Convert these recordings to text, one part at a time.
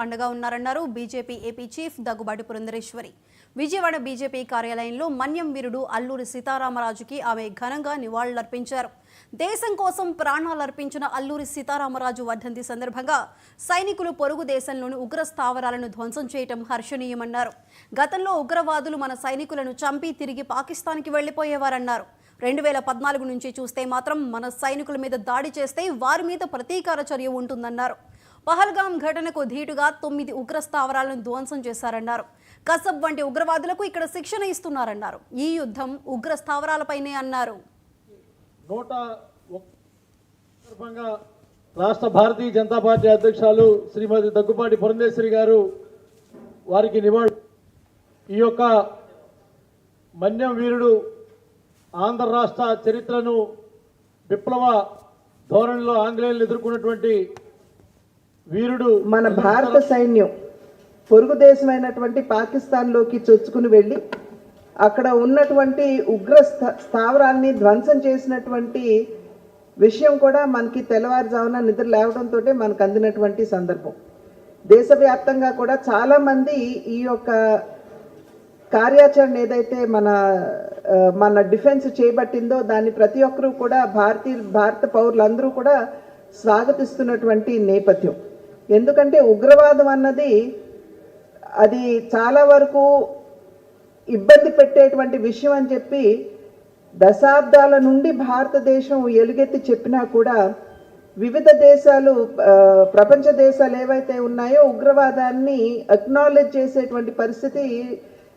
అండగా ఉన్నారన్నారు BJP AP chief Daggubati Purandeswari. Vijayawada BJP కార్యాలయంలో మన్యం వీరుడు అల్లూరి సీతారామరాజుకి ఆమె ఘనంగా నివాళులర్పించారు. దేశం కోసం ప్రాణాలర్పించిన అల్లూరి సీతారామరాజు వర్ధంతి సందర్భంగా సైనికులు పొరుగు దేశంలోని ఉగ్ర స్థావరాలను ధ్వంసం చేయటం హర్షణీయమన్నారు. గతంలో ఉగ్రవాదులు మన సైనికులను చంపి తిరిగి పాకిస్తాన్కి వెళ్లిపోయేవారన్నారు. 2014 నుంచి చూస్తే మాత్రం మన సైనికుల మీద దాడి చేస్తే వారి మీద ప్రతీకార చర్య ఉంటుందన్నారు. పహల్గాం ఘటనకు ధీటుగా 9 ఉగ్ర స్థావరాలను ధ్వంసం చేశారన్నారు. కసబ్ వంటి ఉగ్రవాదులకు ఇక్కడ శిక్షణ ఇస్తున్నారన్నారు. ఈ యుద్ధం ఉగ్ర స్థావరాలపైనే అన్నారు. రాష్ట్ర భారతీయ జనతా పార్టీ అధ్యక్షులు శ్రీమతి దగ్గుబాటి పురంధేశ్వరి గారు వారికి నివాళులు. ఈ యొక్క మన్యం వీరుడు ఆంధ్ర రాష్ట్ర చరిత్రను విప్లవ ధోరణిలో ఆంగ్లేయులను ఎదుర్కొన్నటువంటి వీరుడు. మన భారత సైన్యం పొరుగు దేశమైనటువంటి పాకిస్తాన్లోకి చొచ్చుకుని వెళ్ళి అక్కడ ఉన్నటువంటి ఉగ్ర స్థావరాన్ని ధ్వంసం చేసినటువంటి విషయం కూడా మనకి తెల్లవారుజామున నిద్ర లేవడంతో మనకు అందినటువంటి సందర్భం. దేశవ్యాప్తంగా కూడా చాలామంది ఈ యొక్క కార్యాచరణ ఏదైతే మన డిఫెన్స్ చేయబట్టిందో దాన్ని ప్రతి ఒక్కరూ కూడా భారత పౌరులందరూ కూడా స్వాగతిస్తున్నటువంటి నేపథ్యం. ఎందుకంటే ఉగ్రవాదం అన్నది అది చాలా వరకు ఇబ్బంది పెట్టేటువంటి విషయం అని చెప్పి దశాబ్దాల నుండి భారతదేశం ఎలుగెత్తి చెప్పినా కూడా వివిధ దేశాలు ప్రపంచ దేశాలు ఏవైతే ఉన్నాయో ఉగ్రవాదాన్ని అక్నాలెడ్జ్ చేసేటువంటి పరిస్థితి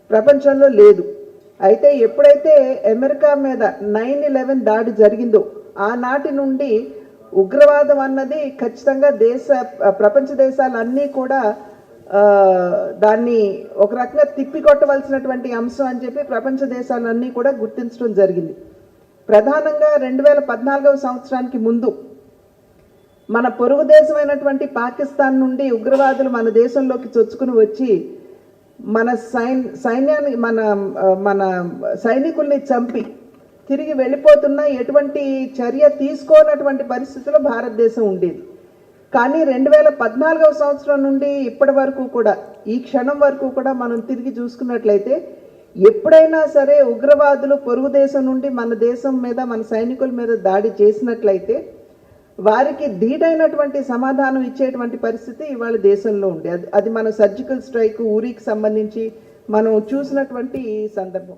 ప్రపంచంలో లేదు. అయితే ఎప్పుడైతే అమెరికా మీద 9/11 దాడి జరిగిందో ఆనాటి నుండి ఉగ్రవాదం అన్నది ఖచ్చితంగా ప్రపంచ దేశాలన్నీ కూడా దాన్ని ఒక రకంగా తిప్పికొట్టవలసినటువంటి అంశం అని చెప్పి ప్రపంచ దేశాలన్నీ కూడా గుర్తించడం జరిగింది. ప్రధానంగా 2014వ సంవత్సరానికి ముందు మన పొరుగు దేశమైనటువంటి పాకిస్తాన్ నుండి ఉగ్రవాదులు మన దేశంలోకి చొచ్చుకుని వచ్చి మన సైన్యాన్ని మన సైనికుల్ని చంపి తిరిగి వెళ్ళిపోతున్నా ఎటువంటి చర్య తీసుకోనటువంటి పరిస్థితిలో భారతదేశం ఉండేది. కానీ 2014వ సంవత్సరం నుండి ఇప్పటి వరకు కూడా ఈ క్షణం వరకు కూడా మనం తిరిగి చూసుకున్నట్లయితే ఎప్పుడైనా సరే ఉగ్రవాదులు పొరుగు దేశం నుండి మన దేశం మీద మన సైనికుల మీద దాడి చేసినట్లయితే వారికి ధీటైనటువంటి సమాధానం ఇచ్చేటువంటి పరిస్థితి ఇవాళ దేశంలో ఉంది. అది మన సర్జికల్ స్ట్రైక్ ఊరికి సంబంధించి మనం చూసినటువంటి సందర్భం.